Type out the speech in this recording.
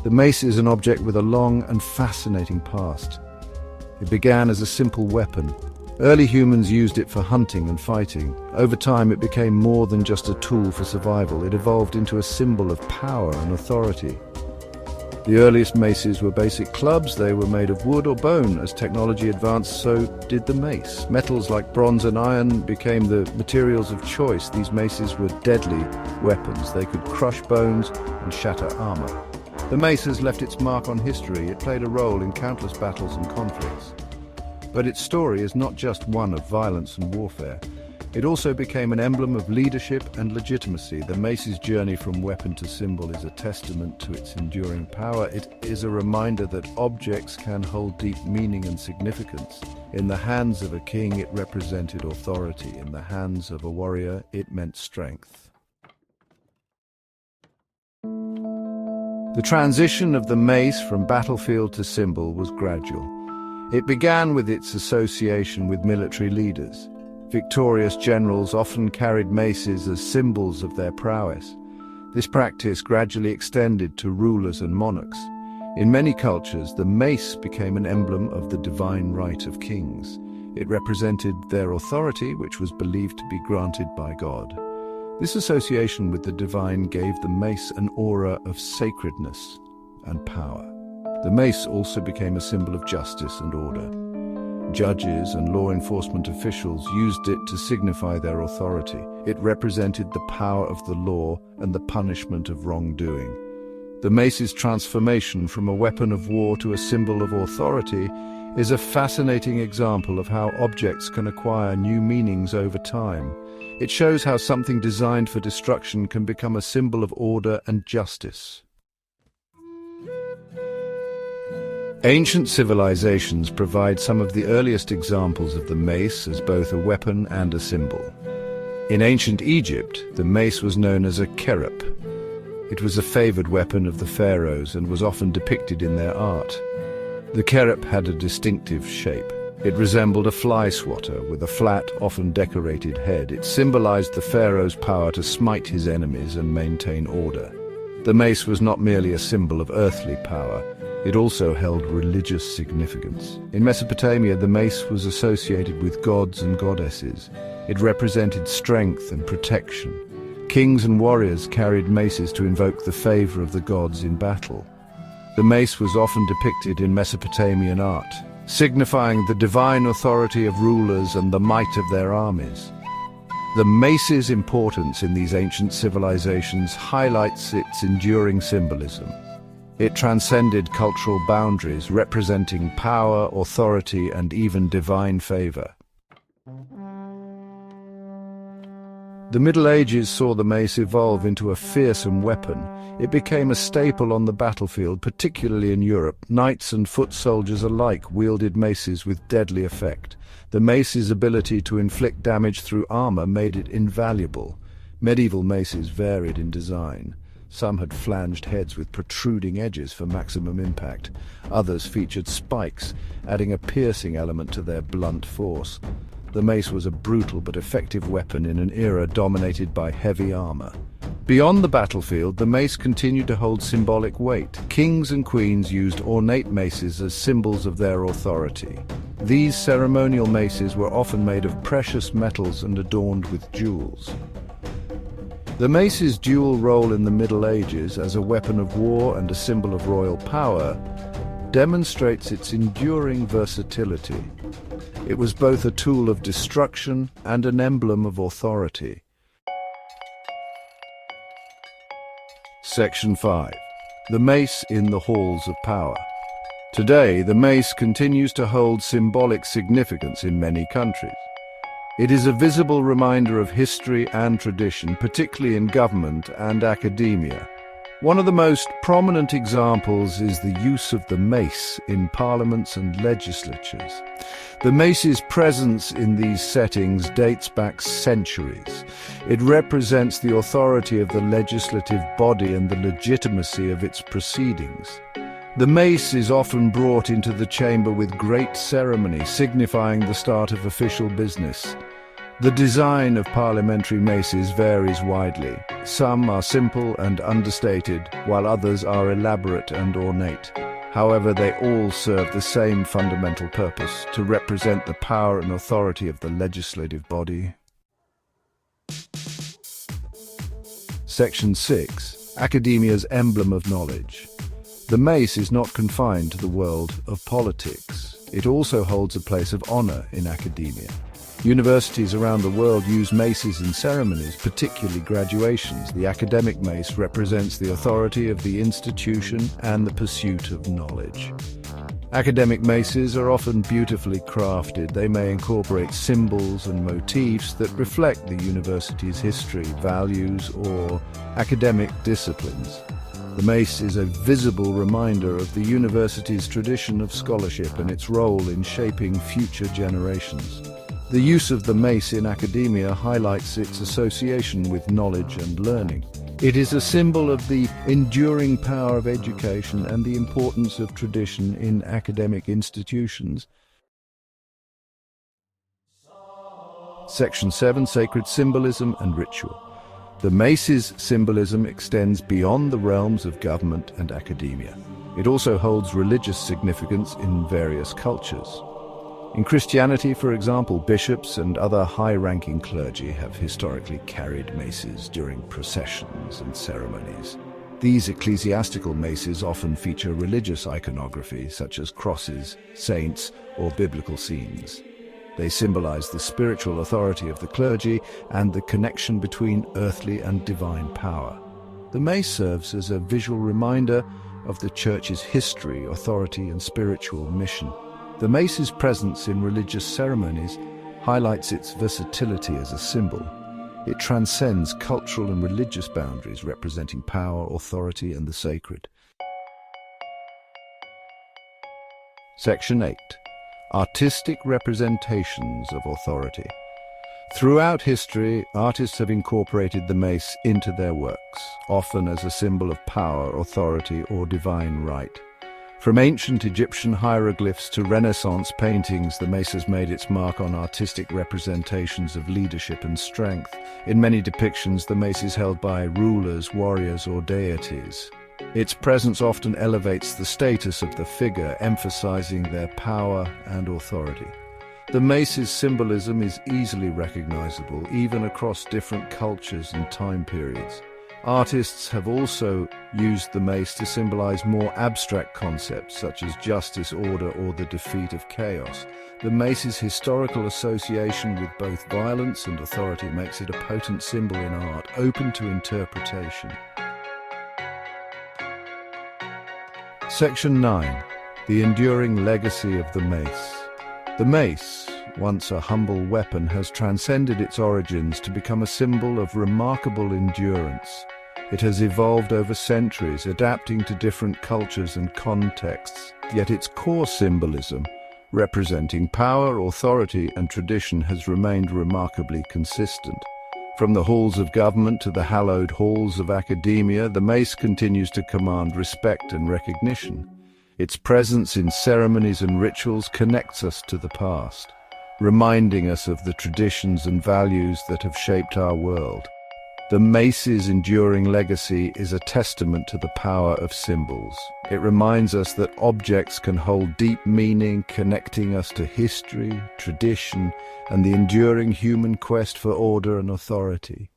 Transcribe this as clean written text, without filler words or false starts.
The mace is an object with a long and fascinating past. It began as a simple weapon. Early humans used it for hunting and fighting. Over time, it became more than just a tool for survival. It evolved into a symbol of power and authority. The earliest maces were basic clubs. They were made of wood or bone. As technology advanced, so did the mace. Metals like bronze and iron became the materials of choice. These maces were deadly weapons. They could crush bones and shatter armor. The mace has left its mark on history. It played a role in countless battles and conflicts. But its story is not just one of violence and warfare. It also became an emblem of leadership and legitimacy. The mace's journey from weapon to symbol is a testament to its enduring power. It is a reminder that objects can hold deep meaning and significance. In the hands of a king, it represented authority. In the hands of a warrior, it meant strength. The transition of the mace from battlefield to symbol was gradual. It began with its association with military leaders. Victorious generals often carried maces as symbols of their prowess. This practice gradually extended to rulers and monarchs. In many cultures, the mace became an emblem of the divine right of kings. It represented their authority, which was believed to be granted by God. This association with the divine gave the mace an aura of sacredness and power. The mace also became a symbol of justice and order. Judges and law enforcement officials used it to signify their authority. It represented the power of the law and the punishment of wrongdoing. The mace's transformation from a weapon of war to a symbol of authority is a fascinating example of how objects can acquire new meanings over time. It shows how something designed for destruction can become a symbol of order and justice. Ancient civilizations provide some of the earliest examples of the mace as both a weapon and a symbol. In ancient Egypt, the mace was known as a kerep. It was a favored weapon of the pharaohs and was often depicted in their art. The kerep had a distinctive shape. It resembled a fly swatter with a flat, often decorated head. It symbolized the pharaoh's power to smite his enemies and maintain order. The mace was not merely a symbol of earthly power. It also held religious significance. In Mesopotamia, the mace was associated with gods and goddesses. It represented strength and protection. Kings and warriors carried maces to invoke the favor of the gods in battle. The mace was often depicted in Mesopotamian art, signifying the divine authority of rulers and the might of their armies. The mace's importance in these ancient civilizations highlights its enduring symbolism. It transcended cultural boundaries, representing power, authority, and even divine favor. The Middle Ages saw the mace evolve into a fearsome weapon. It became a staple on the battlefield, particularly in Europe. Knights and foot soldiers alike wielded maces with deadly effect. The mace's ability to inflict damage through armor made it invaluable. Medieval maces varied in design. Some had flanged heads with protruding edges for maximum impact. Others featured spikes, adding a piercing element to their blunt force. The mace was a brutal but effective weapon in an era dominated by heavy armor. Beyond the battlefield, the mace continued to hold symbolic weight. Kings and queens used ornate maces as symbols of their authority. These ceremonial maces were often made of precious metals and adorned with jewels. The mace's dual role in the Middle Ages as a weapon of war and a symbol of royal power demonstrates its enduring versatility. It was both a tool of destruction and an emblem of authority. Section 5. The mace in the halls of power. Today, the mace continues to hold symbolic significance in many countries. It is a visible reminder of history and tradition, particularly in government and academia. One of the most prominent examples is the use of the mace in parliaments and legislatures. The mace's presence in these settings dates back centuries. It represents the authority of the legislative body and the legitimacy of its proceedings. The mace is often brought into the chamber with great ceremony, signifying the start of official business. The design of parliamentary maces varies widely. Some are simple and understated, while others are elaborate and ornate. However, they all serve the same fundamental purpose: to represent the power and authority of the legislative body. Section 6. Academia's emblem of knowledge. The mace is not confined to the world of politics. It also holds a place of honor in academia. Universities around the world use maces in ceremonies, particularly graduations. The academic mace represents the authority of the institution and the pursuit of knowledge. Academic maces are often beautifully crafted. They may incorporate symbols and motifs that reflect the university's history, values, or academic disciplines. The mace is a visible reminder of the university's tradition of scholarship and its role in shaping future generations. The use of the mace in academia highlights its association with knowledge and learning. It is a symbol of the enduring power of education and the importance of tradition in academic institutions. Section 7. Sacred symbolism and ritual. The mace's symbolism extends beyond the realms of government and academia. It also holds religious significance in various cultures. In Christianity, for example, bishops and other high-ranking clergy have historically carried maces during processions and ceremonies. These ecclesiastical maces often feature religious iconography, such as crosses, saints, or biblical scenes. They symbolize the spiritual authority of the clergy and the connection between earthly and divine power. The mace serves as a visual reminder of the Church's history, authority, and spiritual mission. The mace's presence in religious ceremonies highlights its versatility as a symbol. It transcends cultural and religious boundaries, representing power, authority, and the sacred. Section 8. Artistic representations of authority. Throughout history, artists have incorporated the mace into their works, often as a symbol of power, authority, or divine right. From ancient Egyptian hieroglyphs to Renaissance paintings, the mace has made its mark on artistic representations of leadership and strength. In many depictions, the mace is held by rulers, warriors, or deities. Its presence often elevates the status of the figure, emphasizing their power and authority. The mace's symbolism is easily recognizable, even across different cultures and time periods. Artists have also used the mace to symbolize more abstract concepts such as justice, order, or the defeat of chaos. The mace's historical association with both violence and authority makes it a potent symbol in art, open to interpretation. Section 9. The enduring legacy of the mace. The mace, once a humble weapon, has transcended its origins to become a symbol of remarkable endurance. It has evolved over centuries, adapting to different cultures and contexts, yet its core symbolism, representing power, authority, and tradition, has remained remarkably consistent. From the halls of government to the hallowed halls of academia, the mace continues to command respect and recognition. Its presence in ceremonies and rituals connects us to the past, reminding us of the traditions and values that have shaped our world. The mace's enduring legacy is a testament to the power of symbols. It reminds us that objects can hold deep meaning, connecting us to history, tradition, and the enduring human quest for order and authority.